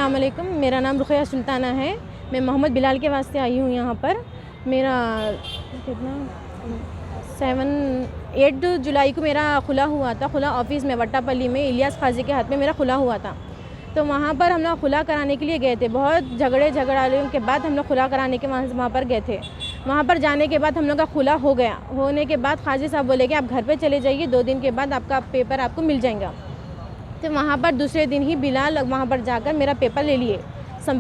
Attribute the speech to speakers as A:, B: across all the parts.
A: अस्सलाम वालेकुम। मेरा नाम रुक़ैया सुल्ताना है। मैं मोहम्मद बिलाल के वास्ते आई हूँ यहाँ पर। मेरा कितना 8 जुलाई को मेरा खुला हुआ था। खुला ऑफ़िस में वट्टापल्ली में इलियास खाजी के हाथ में मेरा खुला हुआ था। तो वहाँ पर हम लोग खुला कराने के लिए गए थे। बहुत झगड़ालियों के बाद हम लोग खुला कराने के वहाँ पर गए थे। वहाँ पर जाने के बाद हम लोग का खुला हो गया। होने के बाद खाजी साहब बोले कि आप घर पे चले जाइए, 2 दिन के बाद आपका पेपर आपको मिल जाएगा। तो वहाँ पर दूसरे दिन ही बिलाल वहाँ पर जाकर मेरा पेपर ले लिए।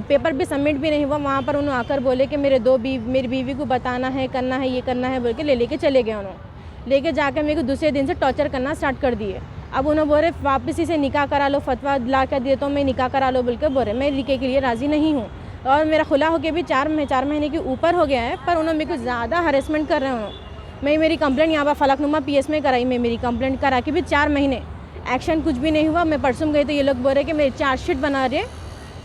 A: पेपर भी सबमिट भी नहीं हुआ। वहाँ पर उन्होंने आकर बोले कि मेरी बीवी को बताना है, करना है, ये करना है बोल के लेके चले गए। उन्होंने लेके जाकर मेरे को दूसरे दिन से टॉर्चर करना स्टार्ट कर दिए। अब उन्होंने बोले वापसी से निकाह करा लो, फतवा ला कर दिए तो मैं निकाह करा लो बोल के बोले। मैं निकाह के लिए राज़ी नहीं हूँ और मेरा खुला होकर भी 4 महीने के ऊपर हो गया है, पर उन्होंने मेरे को ज़्यादा हरेसमेंट कर रहे हैं। मैं मेरी कंप्लेंट यहाँ पर फलकनुमा PS में कराई। मैं मेरी कंप्लेंट करा के भी 4 महीने एक्शन कुछ भी नहीं हुआ। मैं परसों गई तो ये लोग बोल रहे कि मेरी चार्जशीट बना रहे,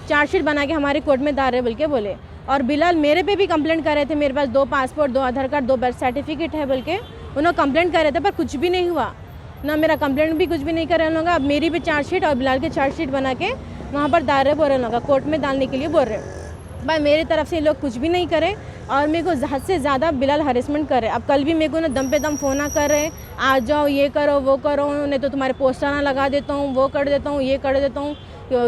A: चार्जशीट बना के हमारे कोर्ट में डाल रहे बोल के बोले। और बिलाल मेरे पे भी कंप्लेंट कर रहे थे। मेरे पास 2 पासपोर्ट, 2 आधार कार्ड, 2 बर्थ सर्टिफिकेट है बोल के उन्होंने कंप्लेंट कर रहे थे, पर कुछ भी नहीं हुआ ना। मेरा कंप्लेंट भी कुछ भी नहीं कर रहे लोग। अब मेरी भी चार्जशीट और बिलाल की चार्जशीट बना के वहाँ पर डाल रहे बोल रहे लोग, कोर्ट में डालने के लिए बोल रहे। भाई मेरी तरफ से लोग कुछ भी नहीं करे और मेरे को हद से ज़्यादा बिलाल हरेसमेंट कर रहे। अब कल भी मेरे को ना दम पे दम फ़ोन कर रहे, आ जाओ, ये करो, वो करो, नहीं तो तुम्हारे पोस्टर ना लगा देता हूँ, वो कर देता हूँ, ये कर देता हूँ।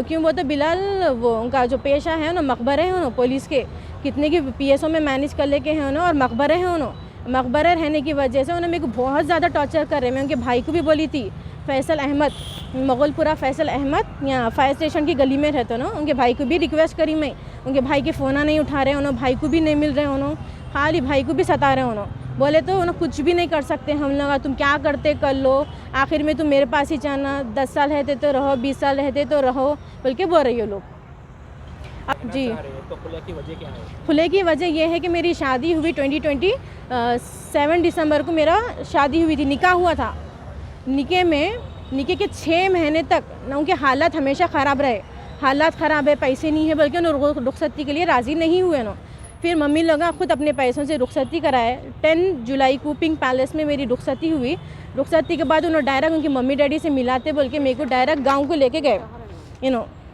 A: क्यों वो तो बिलाल वो उनका जो पेशा है ना, मकबरे हैं उन्होंने पुलिस के कितने की PSO में मैनेज कर लेके हैं उन्होंने, और मकबरे हैं उन्होंने। मकबरे रहने की वजह से उन्होंने मेरे को बहुत ज़्यादा टॉर्चर कर रहे। मैं उनके भाई को भी बोली थी, फैसल अहमद, मुगलपुरा फैसल अहमद, यहाँ फायर स्टेशन की गली में रहते ना। उनके भाई को भी रिक्वेस्ट करी मैं, उनके भाई के फ़ोन नहीं उठा रहे उन्होंने, भाई को भी नहीं मिल रहे उन्होंने, खाली भाई को भी सता रहे उन्होंने। बोले तो उन्होंने कुछ भी नहीं कर सकते हम लोग, तुम क्या करते कर लो, आखिर में तुम मेरे पास ही जाना, 10 साल रहते तो रहो, 20 साल रहते तो रहो बोल के बोल रही हो लोग। जी,
B: तो खुले की वजह क्या है?
A: खुले की वजह यह है कि मेरी शादी हुई 7 दिसंबर को मेरा शादी हुई थी, निकाह हुआ था। निकाह के 6 महीने तक ना उनके हालात हमेशा ख़राब रहे। हालात ख़राब है, पैसे नहीं है बल्कि उन्होंने रुखसती के लिए राज़ी नहीं हुए ना। फिर मम्मी लोग खुद अपने पैसों से रुखसती कराए। 10 जुलाई को पिंक पैलेस में मेरी रुखसती हुई। रुखसती के बाद उन्होंने डायरेक्ट उनकी मम्मी डैडी से मिलाते बोल के मेरे को डायरेक्ट गाँव को लेके गए।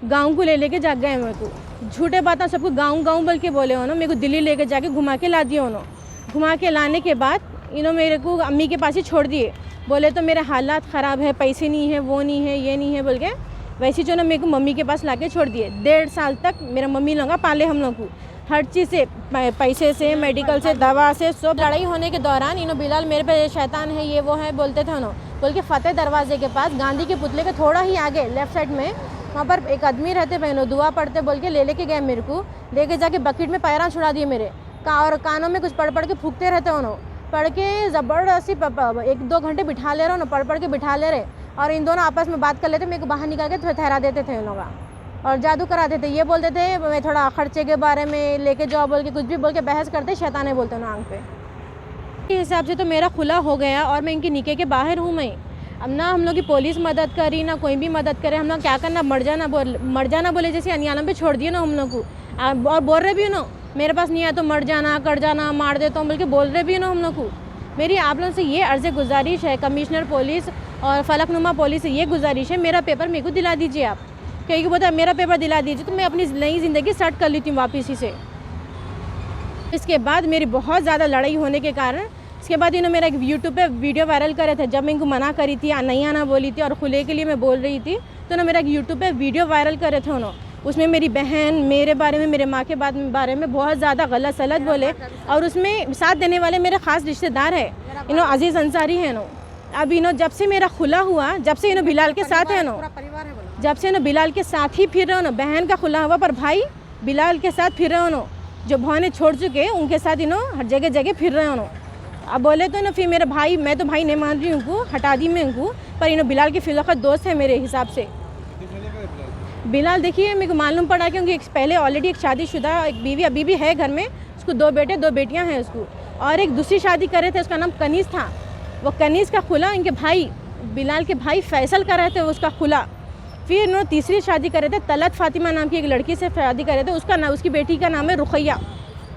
A: गाँव को लेके जा गए। मेरे को झूठे बातें सबको गाँव बोल के बोले उन्होंने। मेरे को दिल्ली लेके जाके घुमा के ला दिए उन्होंने। घुमा के लाने के बाद मेरे को अम्मी के पास ही छोड़ दिए। बोले तो मेरे हालात ख़राब है, पैसे नहीं है, वो नहीं है, ये नहीं है बोल के वैसे जो ना मेरे को मम्मी के पास लाके छोड़ दिए। 1.5 साल तक मेरा मम्मी लोग पाले हम लोग को, हर चीज़ से, पैसे से, मेडिकल से, दवा से, सब। लड़ाई होने के दौरान बिलाल मेरे पे शैतान है, ये वो है बोलते थे उन्होंने बोल के फतेह दरवाजे के पास गांधी के पुतले के थोड़ा ही आगे लेफ्ट साइड में वहाँ पर एक आदमी रहते बहनों, दुआ पढ़ते बोल के लेके गए। मेरे को लेके जाके बकेट में पैरा छुड़ा दिए मेरे और कानों में कुछ पढ़ के फूकते रहते उन्होंने। पढ़ के ज़बरदस्ती 1-2 घंटे बिठा ले रहे हो, पढ़ के बिठा ले रहे और इन दोनों आपस में बात कर लेते। मेरे को बाहर निकाल के ठहरा देते थे उन लोग और जादू कराते थे। ये बोलते थे मैं थोड़ा खर्चे के बारे में लेके जाओ बोल के कुछ भी बोल के बहस करते, शैताने बोलते हैं आंख पे। इस हिसाब से तो मेरा खुला हो गया और मैं इनके निकाह के बाहर हूँ। मैं अब ना हम लोग की पुलिस मदद करी ना कोई भी मदद करे। हम लोग क्या करना, मर जाना बोले जैसे अनियालम पे छोड़ दिए ना हम लोग को। और बोल रहे भी ना मेरे पास नहीं आया तो मर जाना, कर जाना, मार देता हूँ बोल के बोल रहे भी ना हम लोग को। मेरी आप लोगों से ये अर्ज़ गुजारिश है, कमिश्नर पुलिस और फलकनुमा पुलिस से ये गुजारिश है, मेरा पेपर मेरे को दिला दीजिए आप। क्योंकि बोलता मेरा पेपर दिला दीजिए तो मैं अपनी नई ज़िंदगी स्टार्ट कर लेती हूँ वापसी से। इसके बाद मेरी बहुत ज़्यादा लड़ाई होने के कारण इसके बाद मेरा एक यूट्यूब पे वीडियो वायरल करे थे। जब मैं इनको मना करी थी, नहीं आना बोली थी और खुले के लिए मैं बोल रही थी, तो मेरा एक यूट्यूब पे वीडियो वायरल करे थे उन्होंने। उसमें मेरी बहन, मेरे बारे में, मेरे माँ के बारे में बहुत ज़्यादा गलत सलत बोले और उसमें साथ देने वाले मेरे ख़ास रिश्तेदार है अजीज़ अंसारी है अब जब से मेरा खुला हुआ, जब से बिलाल के साथ है जब से बिलाल के साथ ही फिर रहे बहन का खुला हुआ, पर भाई बिलाल के साथ फिर रहे जो भाने छोड़ चुके उनके साथ हर जगह फिर रहे अब बोले तो फिर मेरे भाई, मैं तो भाई नहीं मान रही उनको, हटा दी मैं उनको, पर बिलाल के फिलौकत दोस्त है मेरे हिसाब से। बिलाल देखिए मेरे को मालूम पड़ा कि उनकी पहले ऑलरेडी एक शादीशुदा एक बीवी अभी भी है घर में, उसको 2 बेटे 2 बेटियां हैं उसको, और एक दूसरी शादी कर रहे थे, उसका नाम कनीज़ था। वो कनीज़ का खुला इनके भाई बिलाल के भाई फैसल कर रहे थे उसका खुला। फिर इन्होंने तीसरी शादी कर रहे थे, तलत फातिमा नाम की एक लड़की से शादी कर रहे थे। उसकी बेटी का नाम है रुक़ैया।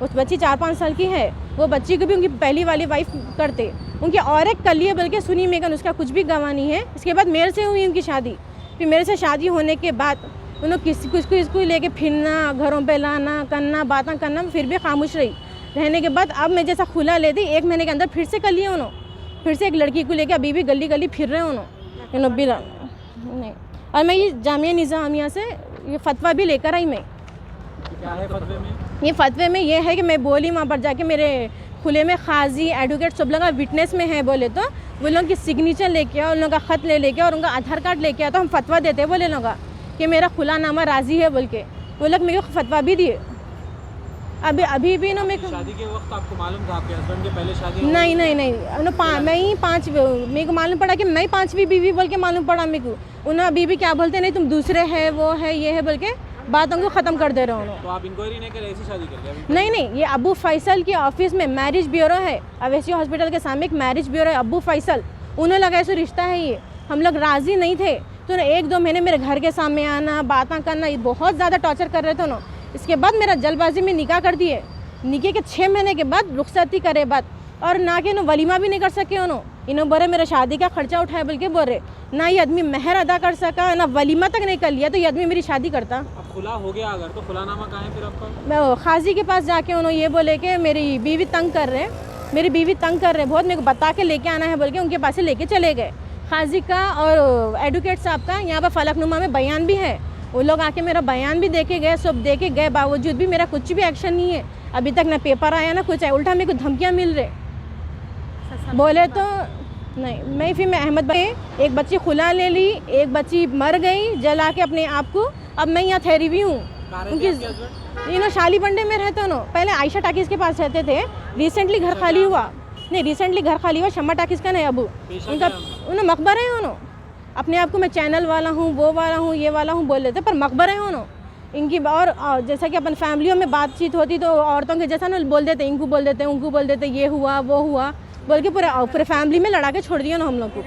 A: उस बच्ची 4-5 साल की है। वो बच्ची को भी उनकी पहली वाली वाइफ करते, उनकी और एक कली है बल्कि सुनी मेगन, उसका कुछ भी गवाह नहीं है। इसके बाद मेरे से हुई उनकी शादी। फिर मेरे से शादी होने के बाद उन्होंने किसी कुछ को इसको लेके फिरना, घरों पे लाना, करना, बातें करना, फिर भी खामोश रही। रहने के बाद अब मैं जैसा खुला लेती 1 महीने के अंदर फिर से कर लिए उन्होंने, फिर से एक लड़की को लेके अभी भी गली गली फिर रहे उन्होंने बिला नहीं। और मैं ये जामिया निज़ामिया से ये फतवा भी लेकर आई मैं।
B: क्या है फतवे में?
A: ये फतवे में ये है कि मैं बोली वहाँ पर जाके मेरे खुले में काजी एडवोकेट सब लोग विटनेस में है बोले तो वो लोग की सिग्नेचर लेके और उन लोगों का ख़त ले और उनका आधार कार्ड लेके आ तो हम फतवा देते हैं बोले लोग कि मेरा खुला नामा राज़ी है बोल के। वो लोग मेरे को फतवा भी दिए। अभी भी ना मेरे को
B: शादी के वक्त आपको मालूम था आपके हस्बैंड के पहले शादी?
A: नहीं मैं ही 5 मेरे को मालूम पड़ा कि मैं 5वीं बीवी बोल के मालूम पड़ा मेरे को। उन्होंने अभी भी क्या बोलते नहीं तुम दूसरे है वो है ये है बोल के बातों को ख़त्म कर दे रहे हो।
B: तो आप इंक्वायरी नहीं करे, ऐसी शादी कर लिया?
A: नहीं, ये अबू फैसल के ऑफिस में मैरिज ब्यूरो है, अवैसी हॉस्पिटल के सामने एक मैरिज ब्यूरो है अबू फैसल, उन्हें लगा ऐसा रिश्ता है ये। हम लोग राज़ी नहीं थे तो 1-2 महीने मेरे घर के सामने आना, बातें करना, ये बहुत ज़्यादा टॉर्चर कर रहे थे उन्होंने। इसके बाद मेरा जल्दबाजी में निकाह कर दिए। निकाह के 6 महीने के बाद रुखसती करे बात और ना कि वलीमा भी नहीं कर सके इन्होंने बोले मेरा शादी का खर्चा उठाया बोल के बोल रहे। ना ये आदमी मेहर अदा कर सका, ना वलीमा तक नहीं कर लिया, तो ये आदमी मेरी शादी करता।
B: अब खुला हो गया अगर तो खुलानामा कहाँ है फिर आपका?
A: मैं काजी के पास जाके उन्होंने ये बोले कि मेरी बीवी तंग कर रहे बहुत, मेरे को बता के लेके आना है बोल के उनके पास से लेके चले गए। काजी का और एडवोकेट साहब का यहाँ पर फलकनुमा में बयान भी है, वो लोग आके मेरा बयान भी देके गए, सब देके गए, बावजूद भी मेरा कुछ भी एक्शन नहीं है अभी तक, ना पेपर आया ना कुछ है, उल्टा मेरे को धमकियाँ मिल रहे बोले तो नहीं। मैं अहमद भाई एक बच्ची खुला ले ली, एक बच्ची मर गई जला के अपने आप को। अब मैं यहाँ ठहरी हुई हूँ उनकी शाली बंडे में रहते हो। पहले आयशा टाकिस के पास रहते थे, रिसेंटली घर खाली हुआ शम्मा टाकिस का नहीं अबू उनका उन्हें मकबरा है उन्होंने अपने आप को मैं चैनल वाला हूँ, वो वाला हूँ, ये वाला हूँ बोल लेते, पर मकबरा है उन्होंने इनकी। और जैसा कि अपन फैमिलियों में बातचीत होती तो औरतों के जैसा ना बोल देते, इनको बोल देते, उनको बोल देते, ये हुआ वो हुआ बोल के पूरे फैमिली में लड़ा के छोड़ दिया ना हम लोग को।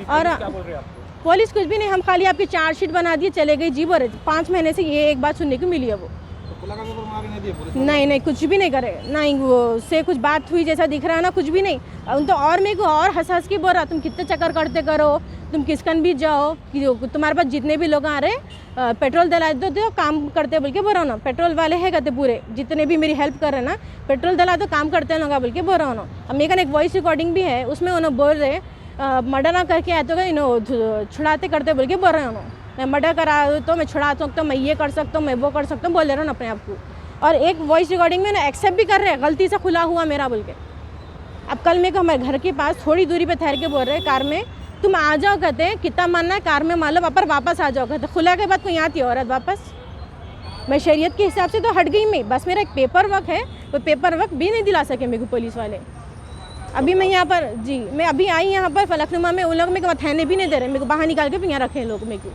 A: और पुलिस कुछ भी नहीं, हम खाली आपकी चार्जशीट बना दिए चले गई जी बोले। 5 महीने से ये एक बात सुनने को मिली है वो नहीं कुछ भी नहीं करे, ना वो से कुछ बात हुई जैसा दिख रहा है ना, कुछ भी नहीं। उन तो और मेरे को और हंस के बोल रहा तुम कितने चक्कर करते करो, तुम किसकन भी जाओ कि तुम्हारे पास जितने भी लोग आ रहे पेट्रोल दिला दो काम करते बोल के बोल रहा हूँ ना। पेट्रोल वाले है कहते पूरे जितने भी मेरी हेल्प कर रहे ना, पेट्रोल दिला दो काम करते हैं बोल के बोल रहा हूँ। अब मेरे एक वॉइस रिकॉर्डिंग भी है, उसमें उन्होंने बोल रहे मर्डर ना करके आए तो इन्हों छुड़ाते करते बोल के बोल रहे हैं। मैं मर्डर करा तो मैं छुड़ा सकता हूँ, मैं ये कर सकता हूँ, मैं वो कर सकता हूँ बोल रहा हूँ अपने आप को। और एक वॉइस रिकॉर्डिंग में ना एक्सेप्ट भी कर रहे हैं गलती से खुला हुआ मेरा बोल के। अब कल मेरे को हमारे घर के पास थोड़ी दूरी पे ठहर के बोल रहे कार में तुम आ जाओ कहते हैं, कितना मानना है कार में मान लो पर वापस आ जाओ कहते। खुला के बाद कोई यहाँ थी औरत वापस, मैं शरीयत के हिसाब से तो हट गई मैं, बस मेरा एक पेपर वर्क है, वो पेपर वर्क भी नहीं दिला सके मेरे को पुलिस वाले। अभी मैं यहाँ पर जी मैं अभी आई यहाँ पर फलकनुमा में, उन लोग मेरे को ठहरने भी नहीं दे रहे, मेरे को बाहर निकाल के यहाँ रखे लोग मेरे को।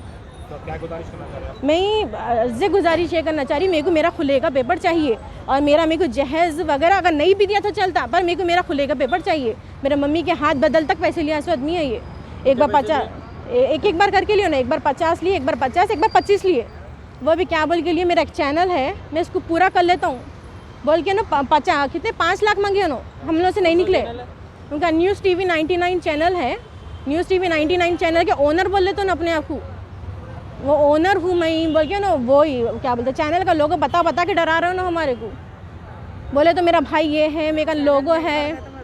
B: तो क्या गुजारिश करना चाह रहे हैं?
A: मैं ये गुजारिश ये करना चाह रही, मेरे को मेरा खुले का पेपर चाहिए और मेरे को जहेज़ वगैरह अगर नहीं भी दिया तो चलता, पर मेरे को मेरा खुले का पेपर चाहिए। मेरे मम्मी के हाथ बदल तक पैसे लिया ऐसा आदमी है ये। एक बार 50 एक बार करके लियो ना, एक बार 50 लिए, एक बार 50, एक बार 25 लिए, वो भी क्या बोल के लिए मेरा एक चैनल है मैं इसको पूरा कर लेता हूँ बोल के ना 50 कितने 5 लाख मांगे ना, हम लोग से नहीं निकले। उनका न्यूज़ टीवी 99 चैनल है, न्यूज़ टीवी 99 चैनल के ओनर बोल लेते हो ना अपने आप को, वो ओनर हूँ मैं बोल के ना, वो ही क्या बोलते चैनल का लोगो बता के डरा रहे हो ना हमारे को। बोले तो मेरा भाई ये है, मेरा लोगो है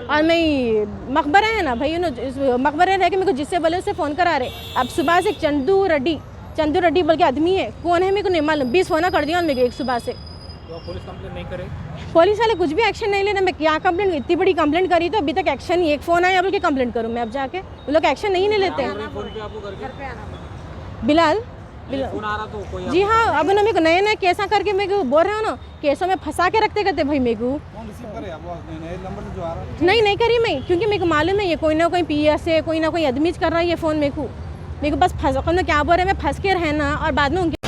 A: और मैं मकबरा है ना भाई मकबरे रह के मेरे को जिससे बोले उससे फ़ोन करा रहे। अब सुबह से चंदू रेड्डी बोल के आदमी है, कौन है मेरे को नहीं मालूम, 20 फ़ोन कर दिया मेरे को एक सुबह से।
B: तो पुलिस कंप्लेंट नहीं करे?
A: पुलिस वाले कुछ भी एक्शन नहीं लेना। मैं क्या कंप्लेंट, इतनी बड़ी कंप्लेंट करी तो अभी तक एक्शन नहीं, एक फ़ोन आया बोल के कंप्लेंट करूँ मैं अब जाके, वो लोग एक्शन नहीं लेते हैं। बिलाल
B: फोन आ रहा तो कोई
A: जी हाँ, अब ना मेरे को नए केसा करके मेरे को बोल रहे हो ना, केसों में फंसा के रखते कहते भाई मेरे को नहीं करी मैं, क्योंकि मेरे को मालूम है ये कोई ना कोई PS है, कोई ना कोई आदमी कर रहा है ये फ़ोन मेरे को बस फंस क्या बोल रहे हैं मैं फंस के रहना और बाद में उनके